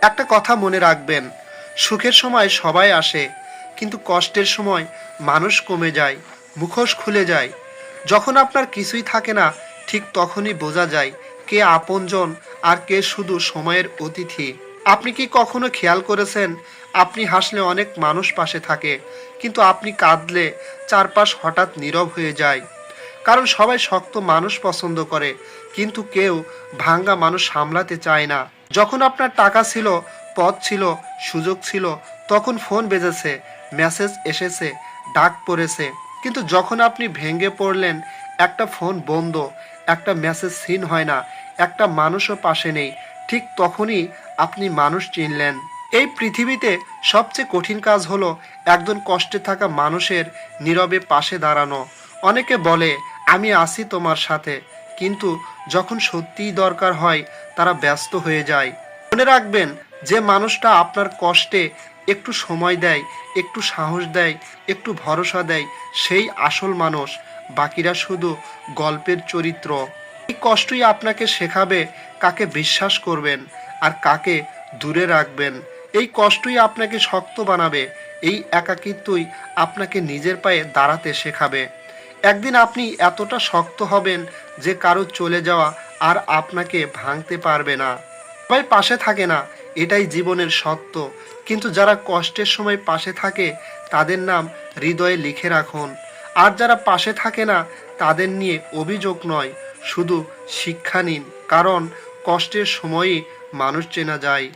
একটা কথা মনে রাখবেন, সুখের সময় সবাই আসে, কিন্তু কষ্টের সময় মানুষ কমে যায়, মুখোশ খুলে যায়। যখন আপনার কিছুই থাকে না, ঠিক তখনই বোঝা যায় কে আপনজন আর কে শুধু সময়ের অতিথি। আপনি কি কখনো খেয়াল করেছেন, আপনি হাসলে অনেক মানুষ পাশে থাকে, কিন্তু আপনি কাঁদলে চারপাশ হঠাৎ নীরব হয়ে যায়? কারণ সবাই শক্ত মানুষ পছন্দ করে, কিন্তু কেউ ভাঙ্গা মানুষ সামলাতে চায় না। যখন আপনার টাকা ছিল, পদ ছিল, সুযোগ ছিল, তখন ফোন বেজেছে, মেসেজ এসেছে, ডাক পড়েছে। কিন্তু যখন আপনি ভেঙে পড়লেন, একটা ফোন বন্ধ, একটা মেসেজ সিন হয় না, একটা মানুষও পাশে নেই, ঠিক তখনই আপনি মানুষ চিনলেন। এই পৃথিবীতে সবচেয়ে কঠিন কাজ হলো একজন কষ্টে থাকা মানুষের নীরবে পাশে দাঁড়ানো। অনেকে বলে আমি আছি তোমার সাথে, কিন্তু যখন সত্যিই দরকার হয় তারা ব্যস্ত হয়ে যায়। মনে রাখবেন, যে মানুষটা আপনার কষ্টে একটু সময় দেয়, একটু সাহস দেয়, একটু ভরসা দেয়, সেই আসল মানুষ। বাকিরা শুধু গল্পের চরিত্র। এই কষ্টই আপনাকে শেখাবে কাকে বিশ্বাস করবেন আর কাকে দূরে রাখবেন। এই কষ্টই আপনাকে শক্ত বানাবে, এই একাকিত্বই আপনাকে নিজের পায়ে দাঁড়াতে শেখাবে। একদিন আপনি এতটা শক্ত হবেন যে কারো চলে যাওয়া আর আপনাকে ভাঙতে পারবে না। সবাই পাশে থাকে না, এটাই জীবনের সত্য। কিন্তু যারা কষ্টের সময় পাশে থাকে তাদের নাম হৃদয়ে লিখে রাখুন। আর যারা পাশে থাকে না তাদের নিয়ে অভিযোগ নয়, শুধু শিক্ষা নিন, কারণ কষ্টের সময়ই মানুষ চেনা যায়।